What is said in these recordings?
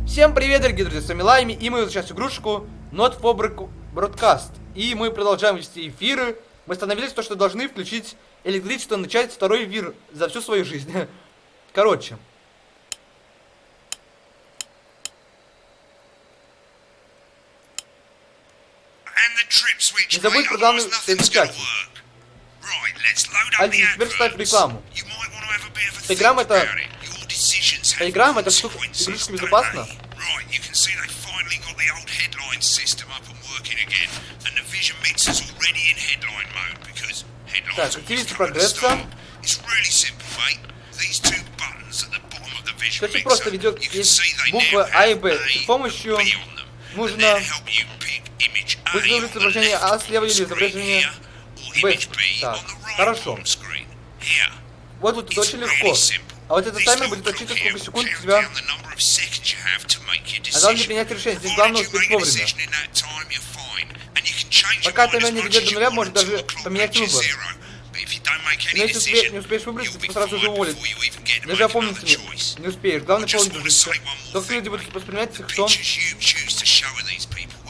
Всем привет, дорогие друзья, с вами Лайми, и мы возвращаемся в игрушку Not for Broadcast. И мы продолжаем вести эфиры. Мы остановились то, что должны включить электричество, начать второй эфир за всю свою жизнь. Короче. Не забудь про главную соединитель. Альфи, теперь ставь рекламу. Поиграем, это штука, игрушка безопасна. Так, активируйте прогресса. Очень просто ведет, есть буквы А и Б. С помощью нужно выбрать изображение А слева или изображение Б. Так, хорошо. Вот тут это очень легко. А вот этот таймер будет отчитывать, сколько секунд у тебя. А главное принять решение. Здесь главное успеть вовремя. Пока таймер не дойдет до нуля, может даже поменять выбор. Но если не успеешь выбрать, то сразу же уволят. Даже опомниться не успеешь. Главное полный дружиться. Только люди будут воспринимать их тон.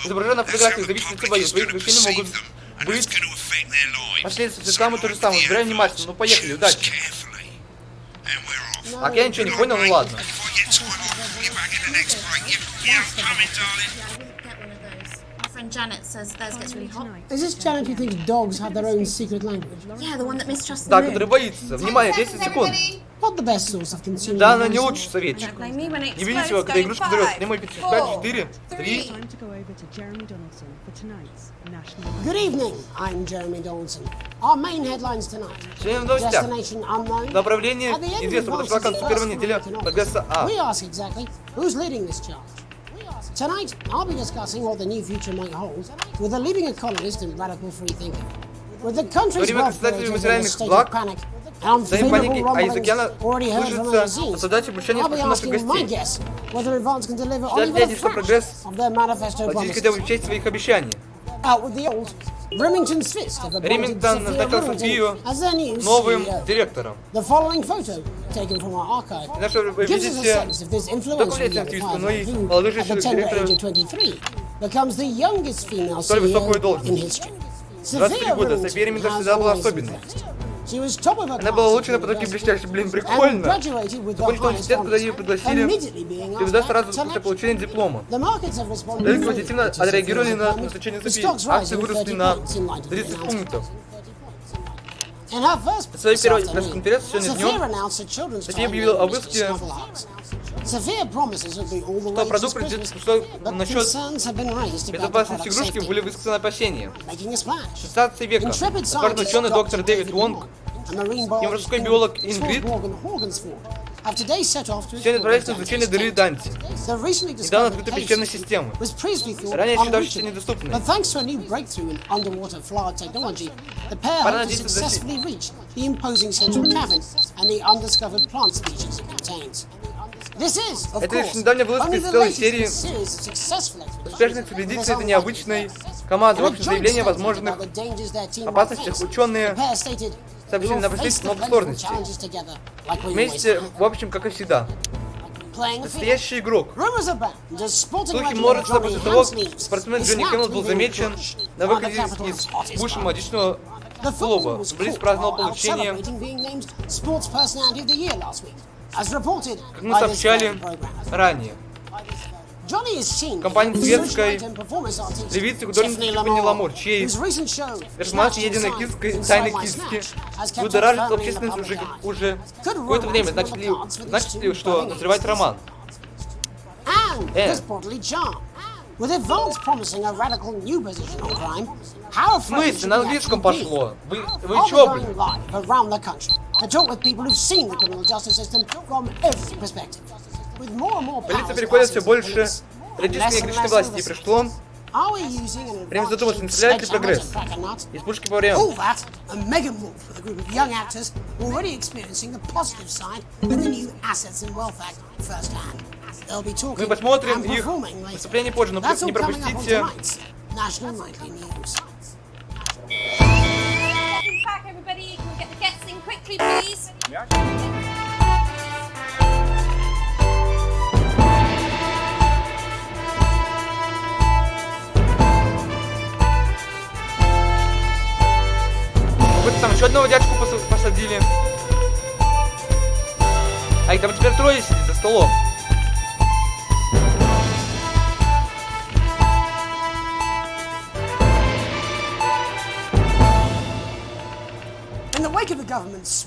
Изображение на фотографиях зависит от тебя. Твои решения могут быть последствия рекламы то же самое. Выбирай внимательно. Ну поехали, удачи. А я ничего не понял, ну ладно. Is this Janet who thinks dogs have their own secret language? Yeah, the one that mistrusts the Да, moon. который боится. Внимание, 10 секунд. Not the best source of consumer Да, она не information. лучший советчик. Don't blame me when it Не видите explodes. его, когда Going игрушка взорвется. 5, Не мой 5, 4, 3. Good evening, I'm Jeremy Donaldson. Our main headlines tonight. Сегодня в новостях. Destination unknown. Направление At the end of известно. the Подошла к концу первой недели прогресса А. We ask exactly who's leading this charge. Tonight, I'll be discussing what the new future might hold with a leading economist and radical free thinker. With the country's Время welfare касательно in a материальных state благ, of panic and состояние паники, unfavorable а из океана rumblings already heard from слышится overseas, создать обучение I'll be наших asking my гостей. guess whether advance can deliver on Считать even a ли, что прогресс fraction of their manifesto Надеюсь, promises. хотя бы в честь своих обещаний. Out with the old. Remington's Fist have appointed Ремингтон Sophia назначил Remington Софию as their new новым CEO. директором. The following photo, taken from our archive, И наше, вы gives us a видите, sense of this только influential влиятельный young активист, но и advisor who, молодой at the женщина tender age директора of 23, becomes the youngest female столь высокую CEO должность. in history. 23 года. София Ремингтон всегда была особенной. Она была лучшей на потоке блестящей. Блин, прикольно. Закончила университет, куда ее пригласили, и туда сразу после получения диплома. Рынки позитивно отреагировали на назначение Софии. Акции выросли на 30 пунктов. В своей первой пресс-конференции сегодня днем София объявила о выпуске, что продукт придет, что насчет безопасности игрушки были высказаны опасения. 16 века отважный ученый доктор Дэвид Вонг и морской биолог Ингрид сегодня отправились на изучение дыры Данти, недавно открытой пещерной системы, ранее считавшейся недоступной. Пора надеяться достичь. Это лишь недавняя вылазка из целой серии успешных экспедиций этой необычной команды. В общем, заявление о возможных опасностях ученые сообщили на последствия много сложностей. Вместе, в общем, как и всегда. Настоящий игрок. Слухи множатся после того, как спортсмен Джонни Кэмпбелл был замечен на выходе из бывшего молодечного клуба. Близ праздновал получение, как мы сообщали ранее. Компания светской левицы художницы Тиффани Ламур, чьей персонаж единой киской тайной киски будоражит общественность уже какое-то время. Значит ли, что назревает роман? В смысле? На английском пошло. Вы чё, блин? Полиция переходит все больше политической и грешной власти, и пришло время задуматься, не стреляет ли прогресс из пушки по времени. Мы посмотрим их выступление позже, но не пропустите. Все трое сидят за столом.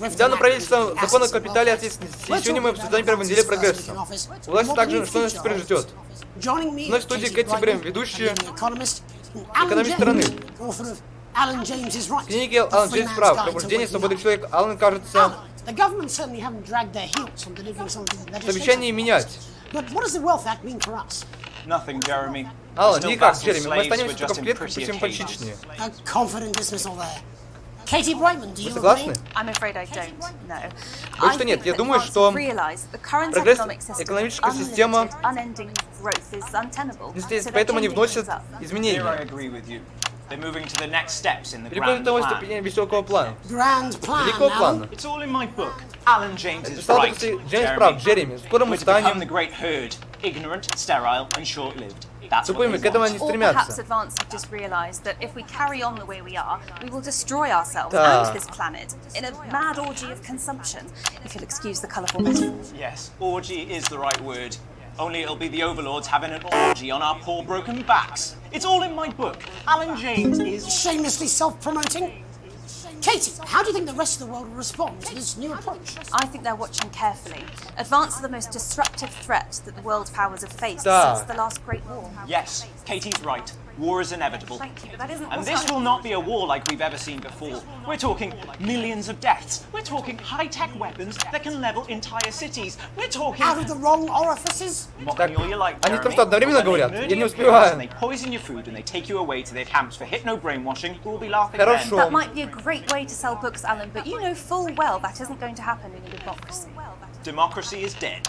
Недавно правительство закон о капитале ответственности. Сегодня мы обсуждаем первой неделе прогресса. Власть также, что нас теперь ждет. Вновь в студии Кэти Брэм, ведущая экономист страны. Книги Алан Джеймс прав. Пробуждение свободы человека. Алан, кажется, что обещание менять. Алан, никак, Джереми. Мы останемся только в клетках посимпатичнее. Вы согласны? Больше что нет. Я думаю, что прогресс экономическая система не стоит, поэтому они вносят изменения. Переходят к новой ступени высокого плана. Великого плана. Это стало так, что Джеймс прав, Джереми. Скоро мы станем тупыми, к этому они стремятся. Only it'll be the overlords having an orgy on our poor broken backs. It's all in my book. Alan James is shamelessly self-promoting. Katie, how do you think the rest of the world will respond to this new approach? I think they're watching carefully. Advance are the most disruptive threat that the world powers have faced since the last Great War. Yes, Katie's right. War is inevitable. Thank you, but that isn't and this will not be a war like we've ever seen before. We're talking millions of deaths. We're talking high-tech weapons that can level entire cities. We're talking... Out of the wrong orifices? Mock me all you like, Они Jeremy. просто одновременно говорят. Я не And успеваю. they poison your food and they take you away to their camps for hypno-brainwashing. Who will be laughing Хорошо. That might be a great way to sell books, Alan, but you know full well that isn't going to happen in a democracy. Democracy is dead.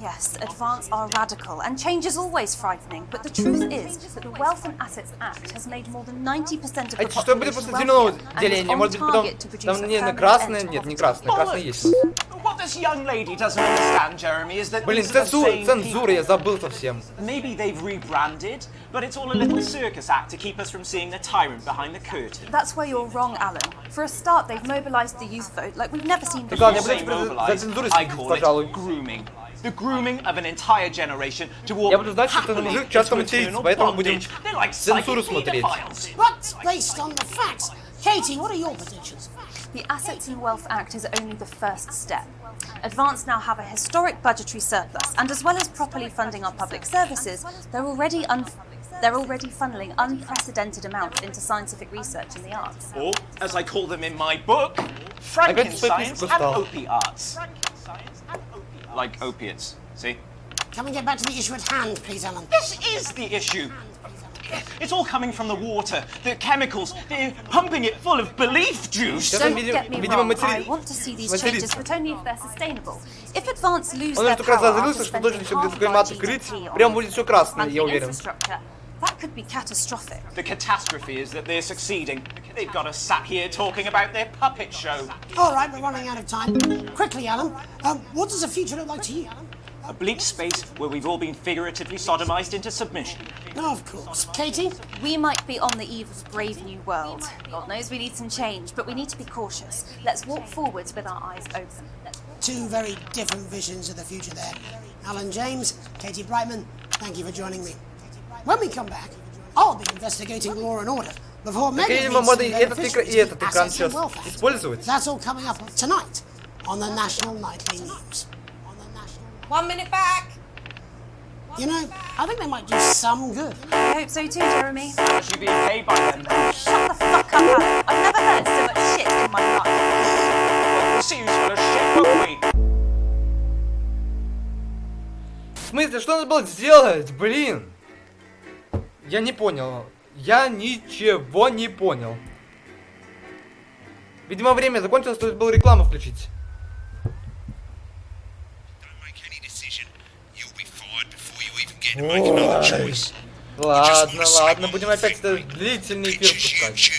Yes, advance are radical, and change is always frightening, but the truth is that the Wealth and Assets Act has made more than 90% of the Что будет population после зеленого wealthy and деления? is on Может быть, потом target to produce там a не на permanent красное? end to Нет, не poverty. красное. Красное есть. What this young lady doesn't understand, Jeremy, is that Блин, these are the same цензура, я people. забыл совсем. Maybe they've rebranded, but it's all a little circus act to keep us from seeing the tyrant behind the curtain. That's where you're wrong, Alan. For a start, they've mobilized the youth vote like we've never seen Так before. ладно, я буду Say теперь за mobilized, цензурой I следить, call пожалуй. it grooming. The grooming of an entire generation to walk Я буду знать, что этот happily мужик часто into матерится, eternal поэтому будем bondage. They're like цензуру psychic смотреть. pedophiles. But based on the facts. Katie, what are your predictions? The Assets and Wealth Act is only the first step. Advance now have a historic budgetary surplus, and as well as properly funding our public services, they're already funneling unprecedented amounts into scientific research in the arts. Or, as I call them in my book, Frankensteins and opiates. Like opiates, see? Can we get back to the issue at hand, please, Alan? This is the issue. It's all coming from the water, the chemicals. They're pumping it full of belief juice. Don't get me wrong, I want to see these changes, but only if they're sustainable. If Advance lose Он their только раз power разозлился, after что должен spending еще half где-то of our мат крыть, GDP прям on будет все красное, я funding уверен. infrastructure, that could be catastrophic. The catastrophe is that they're succeeding. They've got us sat here talking about their puppet show. All right, we're running out of time. Quickly, Alan, what does the future look like to you? A bleak space where we've all been figuratively sodomized into submission. Oh, of course. Katie? We might be on the eve of a brave new world. God knows we need some change, but we need to be cautious. Let's walk forwards with our eyes open. Two very different visions of the future there. Alan James, Katie Brightman, thank you for joining me. When we come back, I'll be investigating law and order before Так, видимо, можно и этот экран сейчас использовать. That's all coming up tonight on the National Nightly News. 1 minute back. You know, I think they might do some good. I hope so too, Jeremy. How much are you being paid by them? Shut the fuck up, Alan. I've never heard so much shit in my life. We'll see who's full of shit, won't we? В смысле, что надо было сделать? Блин! Я не понял. Я ничего не понял. Видимо, время закончилось, стоит было рекламу включить. Ой. Ладно, ладно, будем опять этот длительный эфир пускать.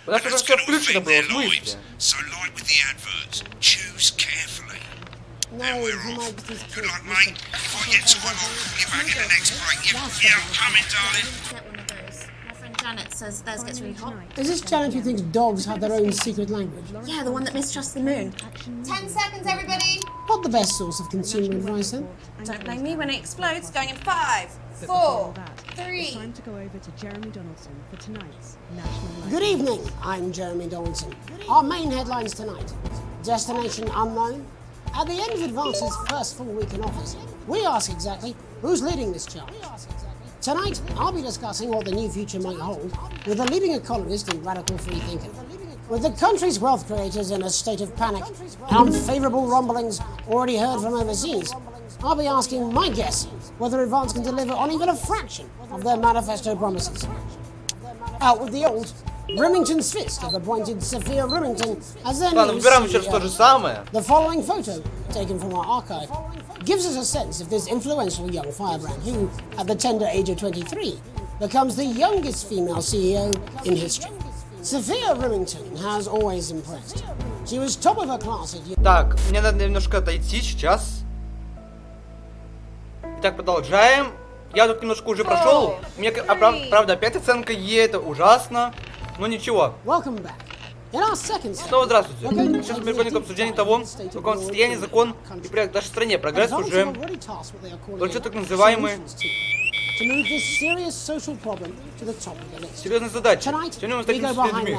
У нас уже все включено было, в смысле? No, you might be Good luck, mate. If I get time off, I'll call you back in the next break. Yeah, I'm coming, darling. Get one of those. My friend Janet says theirs gets really hot. Is this Janet who thinks dogs have their own secret language? Yeah, the one that mistrusts the moon. 10 seconds, everybody! Not the best source of consumer advice, then? Don't blame me when it explodes. Going in 5, 4, 3. Time to go over to Jeremy Donaldson for tonight's National Good evening, I'm Jeremy Donaldson. Our main headlines tonight. Destination unknown. At the end of Advance's first full week in office, we ask exactly who's leading this charge. Tonight, I'll be discussing what the new future might hold with a leading economist and radical free thinker. With the country's wealth creators in a state of panic and unfavourable rumblings already heard from overseas, I'll be asking my guess whether Advance can deliver on even a fraction of their manifesto promises. Out with the old, Remington's Fist have appointed Sophia Remington as their Ладно, new выбираем еще раз то же CEO. самое. The following photo, taken from our archive, gives us a sense of this influential young firebrand who, at the tender age of 23, becomes the youngest female CEO in history. Sophia Remington has always impressed. She was top of her class at Так, мне надо немножко отойти сейчас. Итак, продолжаем. Я тут немножко уже прошел. Мне, правда, опять оценка Е, это ужасно. Но ничего. Welcome back. In our second Снова здравствуйте. Сейчас мы переходим к обсуждению того, в каком состоянии закон и в нашей стране. Прогресс уже получил так называемые серьезные задачи. Сегодня мы встретимся с людьми.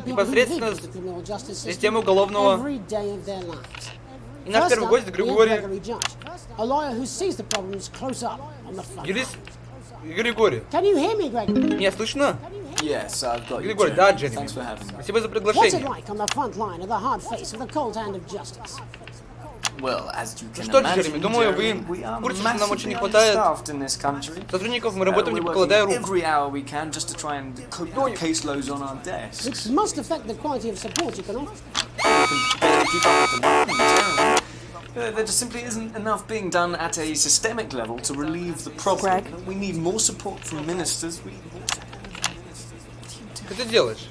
Непосредственно с системой уголовного. И наш первый гость Григорий. Григорий. Меня слышно? Yes, I've got you. Григорий, да, Джереми. Thanks for having me. Спасибо за What's it приглашение. like on the front line of the hard face of the cold hand of justice? Well, as you can Что ж, imagine, Джереми, думаю, вы Jeremy, we are в курсе, что нам очень massively не хватает understaffed in this country. сотрудников, мы работаем, не We're покладая working рук. every hour we can just to try and cope with the caseloads on our desks. Which must affect the quality of support you can offer. We can barely keep up with the volume, Jeremy. There just simply isn't enough being done at a systemic level to relieve the problem. Greg? We need more support from ministers. Что ты делаешь?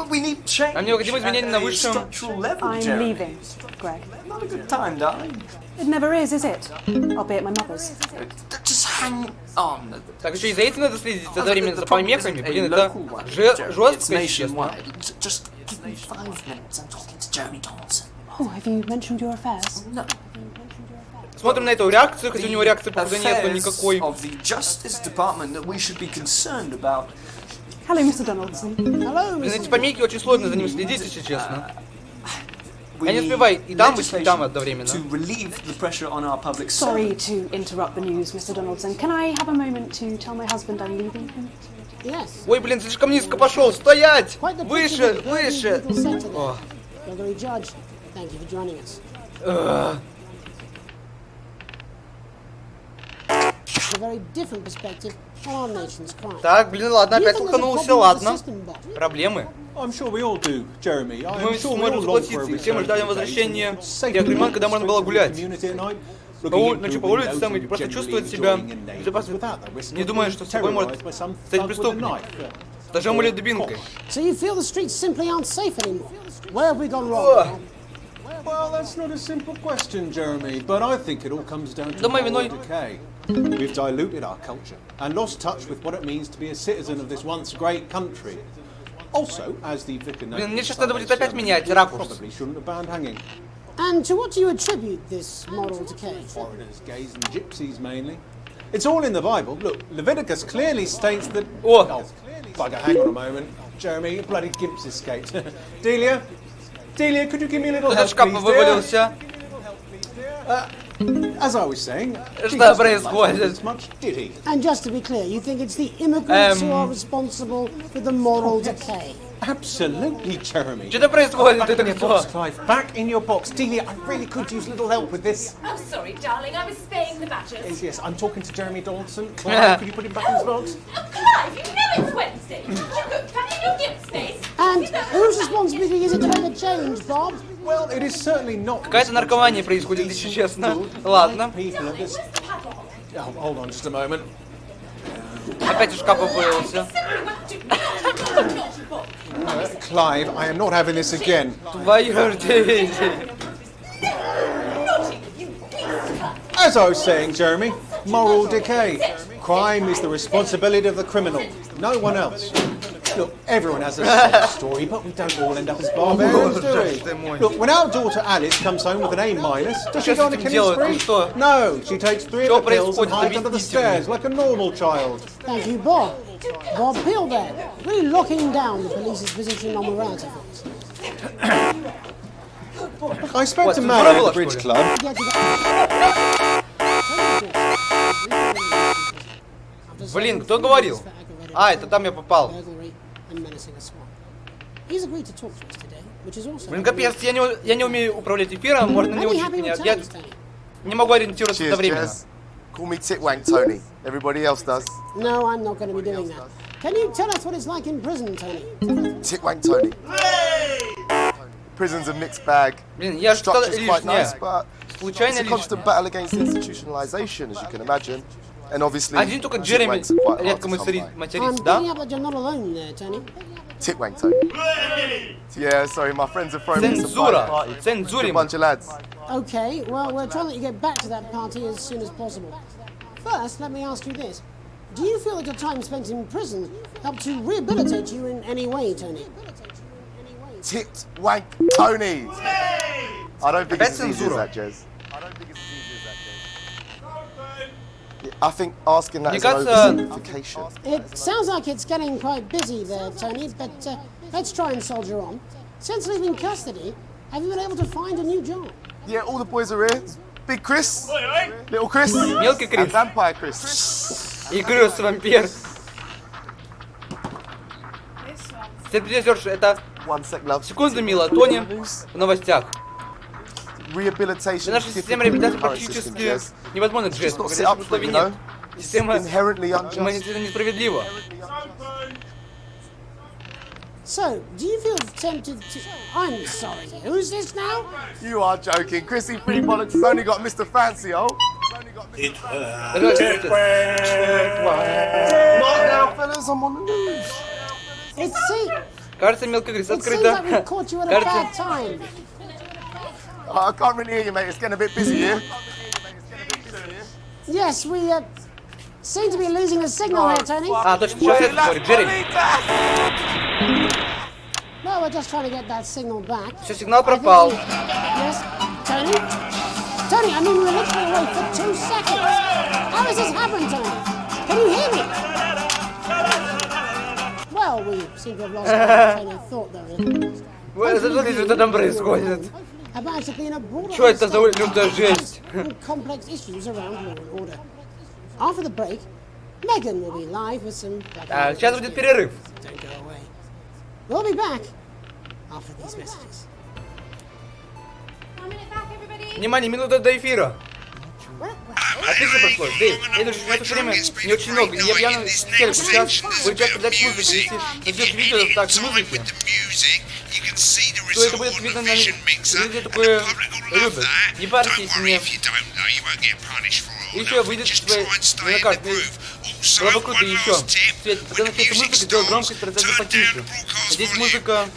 We need change Нам необходимо изменения на at a высшем. structural level, I'm Jeremy. leaving, Greg. Not a good time, darling. It never is it? I'll be at my mother's. Just hang on. Так еще и за этим надо следить одновременно за The problem помехами. isn't a Блин, это local one, Jeremy. It's жестко, если честно. nationwide. Just give me 5 minutes. I'm talking to Jeremy Donaldson. Oh, have you mentioned your affairs? No. Смотрим на эту реакцию, хотя у него реакции, правда, нету Affairs никакой. of the Justice Department that we should be concerned about. Hello, Mr. Donaldson. Hello, Блин, Mrs. эти помехи очень сложно за ним следить, если честно. We Я не need успеваю и там быть, и там legislation одновременно. to relieve the pressure on our public Sorry servants. to interrupt the news, Mr. Donaldson. Can I have a moment to tell my husband I'm leaving him? Yes. Ой, блин, слишком низко пошел. Стоять! Quite the Выше, picture of the выше. legal sector there. О. Gregory Judge, thank you for joining us. A very different perspective on our nation's crime. Так, блин, ладно, Do you опять think there's a лоханулся, problem with the ладно. system, Bob? Проблемы. I'm sure we all do, Jeremy. I'm Мы sure we сможем all long for согласиться, a и все мы return ждали to the возвращения days when тех времен, когда можно было гулять. community at night, Ночью по улице там и просто чувствовать себя в безопасности, не думая, что с собой может стать преступник. С ножом или дубинкой. So you feel the streets simply aren't safe anymore? Where have we gone wrong? Well, that's not a simple question, Jeremy, but I think it all comes down to Думаю, moral виной- decay. We've diluted our culture and lost touch with what it means to be a citizen of this once great country. Also, as the vicar Блин, мне noted, сейчас надо будет Sunday опять sermon, менять we ракурс. probably shouldn't have banned hanging. And to what do you attribute this moral decay? Foreigners, gays and gypsies mainly. It's all in the Bible. Look, Leviticus clearly states that... Oh. Bugger, hang on a moment. Jeremy, bloody gimps escaped. Delia? Delia, could you give me a little Кто-то help, из шкафа please, dear? вывалился. As I was saying, Что Jesus происходит? didn't as much, did he? And just to be clear, you think it's the immigrants who are responsible for the moral decay? Absolutely, Jeremy. Что-то происходит, Back это in your кто? box, Clive. Back in your box. Delia, I really could use a little help with this. I'm sorry, darling. I was spaying the badgers. Yes, I'm talking to Jeremy Donaldson. Clive, could you put him back in his box? Oh, Clive, you know it's Wednesday. You go back in your gift space. And whose responsibility is it to make a change, Bob? Well, it is certainly not. Какая-то наркомания происходит, если честно. Ладно. People of this... Oh, hold on just a moment. Опять из шкафа вывалился. Clive, I am not having this again. Твою дивизию. As I was saying, Jeremy, moral decay. Crime is the responsibility of the criminal, no one else. Look, everyone has a sob story, but we don't all end up as barbarians, do we? Look, when our daughter Alice comes home with an A-, does she go on a killing spree? No, she takes 3 of the pills and hides under the stairs like a normal child. Thank you, Bob. Bob Peel there, really locking down the police's position on morality. I spoke to Mary at the Bridge Club. Блин, кто говорил? А, это там я попал. Блин, капец, я не умею управлять эфиром, можно не учить меня. Я не могу ориентироваться одновременно. Call me Titwank Tony. Everybody else does. No, I'm not going to be doing that. Can you tell us what it's like in prison, Tony? Titwank Tony. Prison's a mixed bag. Блин, я что-то лишнее. It's a constant battle against institutionalization, as you can imagine. And obviously, один только Джереми редко матерится, да? Titwank Tony. Yeah, sorry, my friends are throwing me some party. Цензура. A bunch of lads. Okay, well, we're trying to let you get back to that party as soon as possible. First, let me ask you this. Do you feel that your time spent in prison helped to rehabilitate you in any way, Tony? Titwank Tony! I don't think it's as easy as that, Jez. I think asking that is an oversimplification. It sounds like it's getting quite busy there, Tony, but let's try and soldier on. Since leaving custody, have you been able to find a new job? Yeah, all the boys are here. Big Chris, little Chris, Мелкий Крис. and Vampire Chris. И Крис вампир. Это секунда мило, Тони в новостях. Наша система реабилитации практически невозможна, Джесс. Погодящих условий нет. Система несправедлива. So, do you feel tempted to... I'm sorry, who's this now? You are joking. Chrissy Free Bollocks has only got Mr. Fancy, oh. Not now, fellas, I'm on the news. Кажется, мелкий Крис открыто. Кажется... I can't really hear you, mate. It's getting a bit busy here. Yes, we seem to be losing the signal here, Tony. А, точно, сейчас это говорит, Джереми. No, we're just trying to get that signal back. Все, сигнал пропал. Yes, Tony? Tony, I mean, we were literally away for 2 seconds. How has this happened, Tony? Can you hear me? Well, we seem to have lost our train of thought there. Что там происходит? Basically, in a broader Что это за лютая жесть? complex issues around law and order. After the break, Megan will be live with some... Сейчас будет перерыв. Don't go away. We'll be back after these messages. Внимание, минута до эфира. Отлично прошло. Дэйв, это время не очень много. Я пьяный телек. Сейчас будет час передать музыки. Если найдешь видео так с музыки, то это будет видно на люди такое любят. Не парься, если не... Еще выйдет твоя карта. Было бы круто еще. Свет, когда начнется музыка, сделай громкость, процесса потише. Здесь музыка...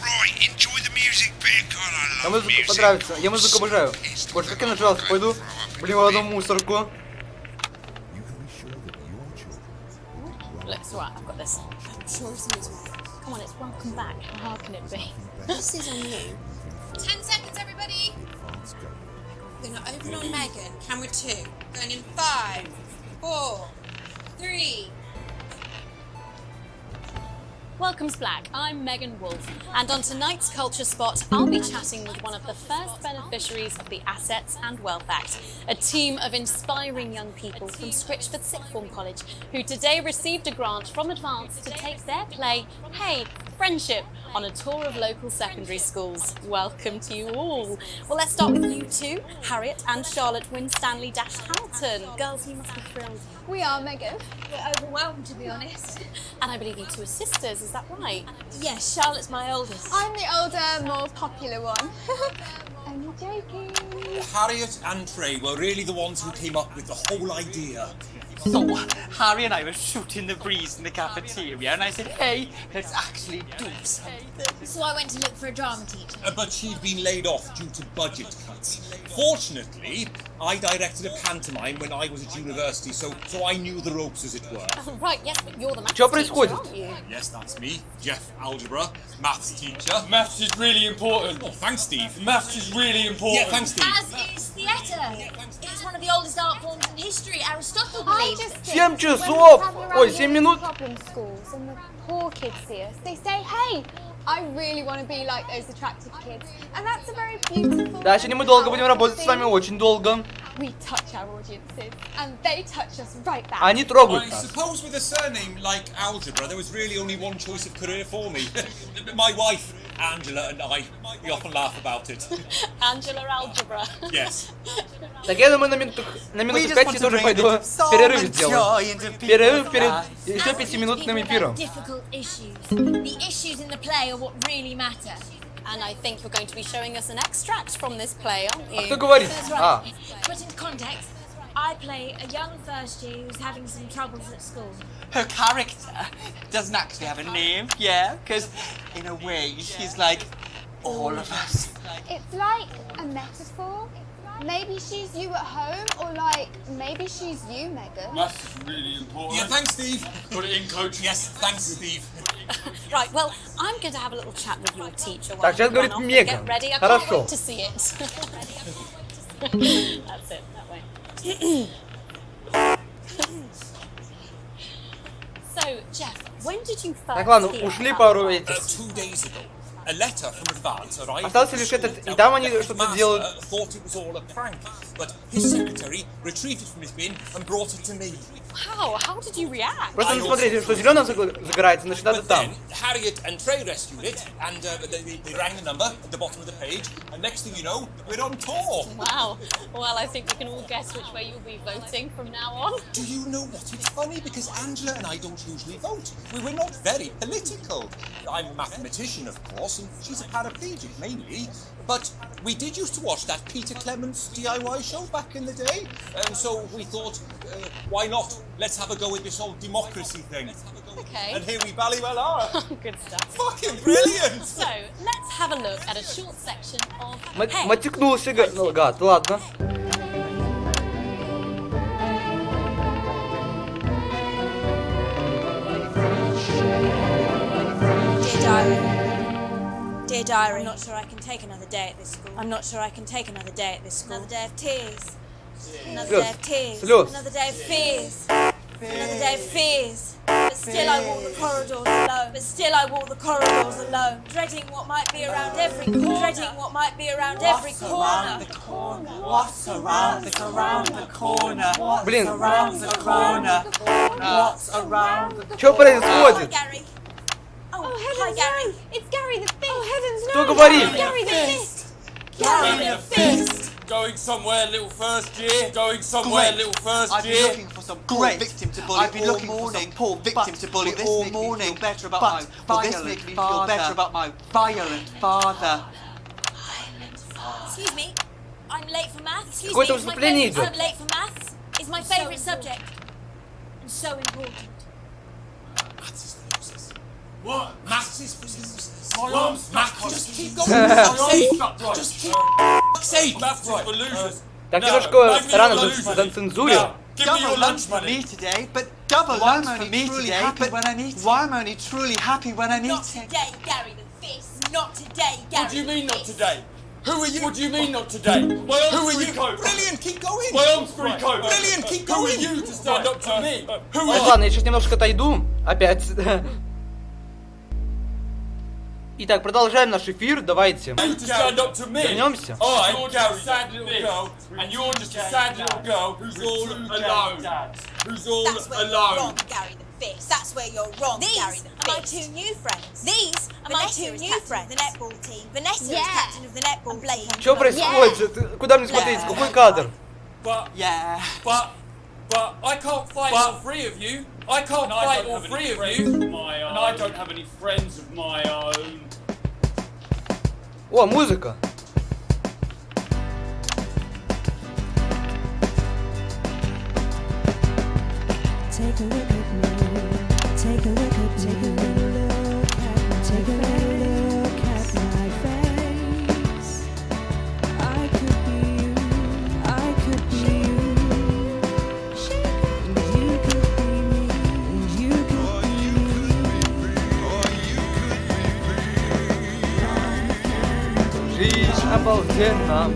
А музыка понравится. Я музыку обожаю. Боже, как я нажрался, пойду, блин, в одну мусорку. Look, it's alright, I've got this. Sure, come on, it's welcome back. How hard can it be? This is on you. 10 seconds, everybody. We're gonna open on Megan. Camera 2. Going in 5, 4, 3. Welcome's Black, I'm Megan Wolf, and on tonight's Culture Spot, I'll be chatting with one of the first beneficiaries of the Assets and Wealth Act, a team of inspiring young people from Scritchford Sixth Form College, who today received a grant from Advance to take their play, Hey, Friendship, on a tour of local secondary schools. Welcome to you all. Well, let's start with you two, Harriet and Charlotte Winstanley-Hamilton. Girls, you must be thrilled. We are, Megan. We're overwhelmed, to be honest. And I believe you two are sisters, is that right? Yes, Charlotte's my oldest. I'm the older, more popular one. Only joking. Harriet and Trey were really the ones who came up with the whole idea. So, Harry and I were shooting the breeze in the cafeteria, and I said, hey, let's actually do something. So I went to look for a drama teacher. But she'd been laid off due to budget cuts. Fortunately, I directed a pantomime when I was at university, so I knew the ropes, as it were. Oh, right, yes, but you're the maths Что teacher, происходит? aren't you? Yes, that's me, Jeff Algebra, maths teacher. Maths is really important. Oh, thanks, Steve. Maths is really important. Yeah, thanks, Steve. As is theatre. It's one of the oldest art forms in history. Aristotle believed. 7 часов! Ой, 7 минут! Problem schools and the poor kids see us. They say, hey, I really want to be like those attractive kids. And that's a very beautiful... Да, сегодня мы долго будем работать с вами, очень долго. We touch our audiences, and they touch us right back. Они трогают I нас. suppose with a surname like Algebra, there was really only one choice of career for me. My wife, Angela, and I, we often laugh about it. Angela Algebra. Yes. Так я думаю, на минуту 5 я тоже пойду перерыв сделаю. Перерыв перед еще 5-минутным эфиром. Difficult issues. The issues in the play are what really matter. And I think you're going to be showing us an extract from this play, aren't you? А кто говорит? That's right. Put into context, I play a young first year who's having some troubles at school. Her character doesn't actually have a name, yeah, because in a way she's like all of us. It's like a metaphor. Maybe she's you at home, or like, maybe she's you, Megan. Maths is really important. Yeah, thanks, Steve. Put it in, coach. Yes, thanks, Steve. Right, well, I'm going to have a little chat with your teacher while Так, сейчас you говорит run off and Меган. get ready. I can't Хорошо. wait to see it. That's it, that way. So, Jeff, when did you first Так, ладно, hear ушли about пару the этих. 2 days ago. A letter from Advance arrived. Остался лишь этот, и там они что-то делают. Thought it was all a prank, but his secretary retrieved it from his bin and brought it to me. Wow, how did you react? Просто смотрите, что зеленым загорается, значит надо But там. then Harriet and Trey rescued it, and they rang the number at the bottom of the page, and next thing you know, we're on tour. Wow. Well, I think we can all guess which way you'll be voting from now on. Do you know what? It's funny because Angela and I don't usually vote. We're not very political. I'm a mathematician, of course, and she's a paraplegic mainly. But we did used to watch that Peter Clements DIY show back in the day, and so we thought, why not? Let's have a go with this whole democracy thing. Okay. And here we bally well are. Good stuff. Fucking brilliant! So, let's have a look at a short section of... Hey, Матекнулся гад, ладно. Dear Diary. Dear Diary. I'm not sure I can take another day at this school. I'm not sure I can take another day at this school. Another day of tears. Another day of tears. Another day of fears. Another day of fears. But still I walk the corridors alone. But still I walk the corridors alone. Dreading what might be around every corner. Dreading what might be around every corner. What's around the corner? Блин. Around the corner? What's around the corner? Что происходит? Gary. Oh, heavens no! It's Gary the Fist! Oh, heavens no! Кто говорит? Gary the Fist! Gary the Fist! Going somewhere, little first year. Going somewhere, little first I've been year. looking for some poor victim to bully. I've been looking for some poor victim to bully all morning. Better about my violent father. Excuse me. I'm late for maths. Excuse Какое-то me. выступление идет. I'm late for maths. It's my favourite subject. And so important. Maths is useless. What? Maths is useless. My arm's Maths, stuck. just keep going. My Fuck's arm's sake. stuck, right. Just keep. Fuck's sake. Maths is for losers. Так Now, немножко make me рано your lunch money. зацензурил. Now, give me your lunch money. Me today, but double lunch for me today. But why I'm only truly happy when I Not eat it. today, Gary the Fist. Not today, Gary. What do you mean the not Fist. today? Who are you? What do you mean not today? My arm's Who are free you? coat. Brilliant, keep going. My arm's free coat. Brilliant, keep Who are going. you to stand up to me? Who Так, are you? ладно, я сейчас немножко отойду. Опять. Итак, продолжаем наш эфир. Давайте. To stand up to me. Вернемся. You're just a sad little girl, and you're just a sad little girl who's all alone. Who's all That's where you're alone. wrong, Gary the Fist. That's where you're wrong, Gary the Fist. Are my two new friends. These are my two new friends. The netball team. Vanessa is captain of the netball team. Что происходит? Куда мне смотреть? Какой кадр? But Yeah. But I can't fight all three of you. I can't fight all three of you. And I don't have any friends of my own. О, музыка. Жизнь обалденна.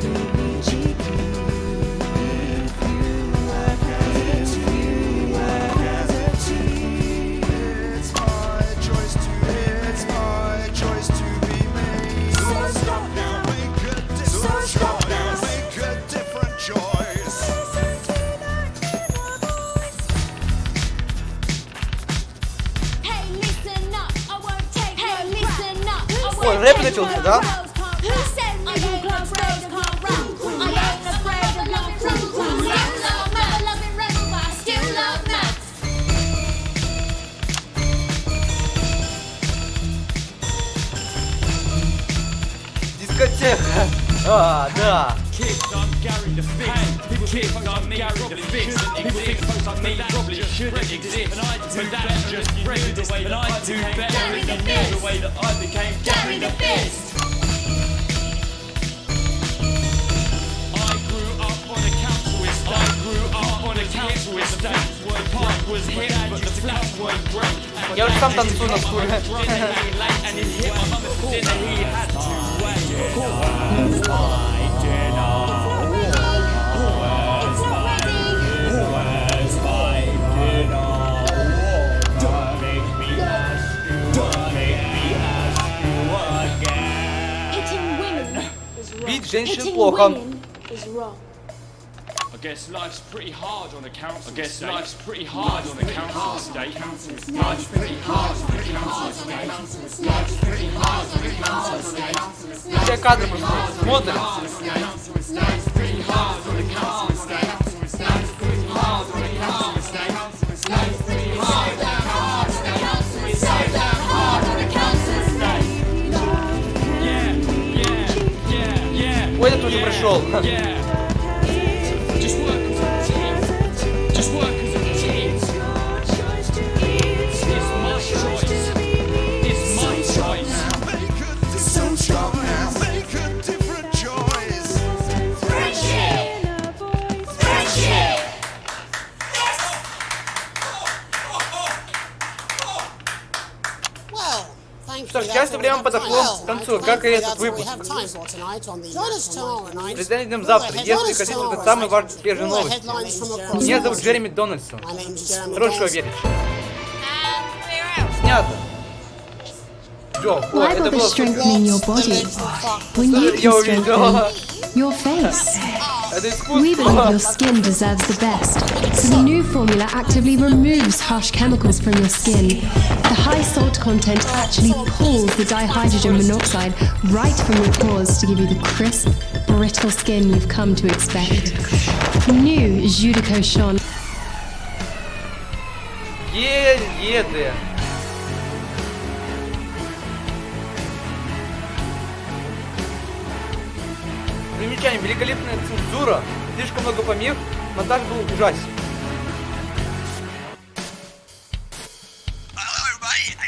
Ой, рэп начался, да? Дискотека. А, да. Я уже сам танцую на стуле. Бить женщин плохо. I guess life's pretty hard on the council. I guess life's pretty hard on the council estate. Life's pretty hard on the council estate. Life's pretty hard on the council estate. Все кадры просто смотрят. Life's pretty hard on the council estate. Life's pretty hard on the council estate. Life's pretty hard on the council estate. Hard on the council estate. Yeah. Ой, это тоже пришел. Что ж, часто время подошло к концу, как и этот выпуск. Предстоит завтра, если хотите узнать самые важные свежие новости. Меня зовут Джереми Дональдсон. Хорошего вечера. Снято. Why bother strengthening your body when you can strengthen your face? We believe your skin deserves the best, so the new formula actively removes harsh chemicals from your skin. The high salt content actually pulls the dihydrogen monoxide right from your pores to give you the crisp, brittle skin you've come to expect. New Judico Shon. Еды. Примечание, великолепная цензура, слишком много помех, монтаж был ужасен.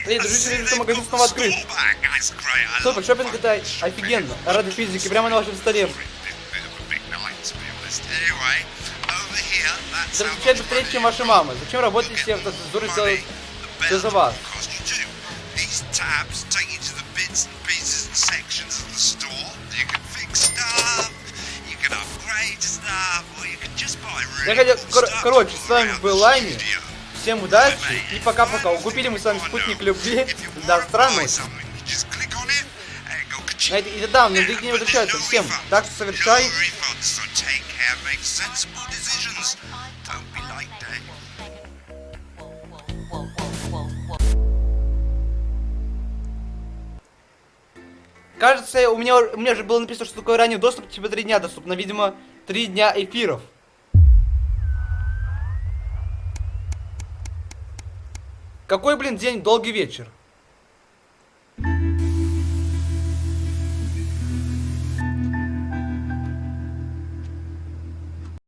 Эй, дружище, вижу, что магазин снова открыт. Супер, шопинг это офигенно. Рады физики, прямо на вашем столе. Замечать быстрее, чем ваша мама. Зачем работаете, автоцензура делает все за вас? Я хотел, короче, с вами был Лайми. Всем удачи и пока-пока. Купили мы с вами спутник любви. До странности. И да, но деньги не возвращаются всем. Так что совершай. Кажется, у меня же было написано, что такое ранний доступ, типа 3 дня доступно. Видимо, 3 дня эфиров. Какой, блин, день, долгий вечер.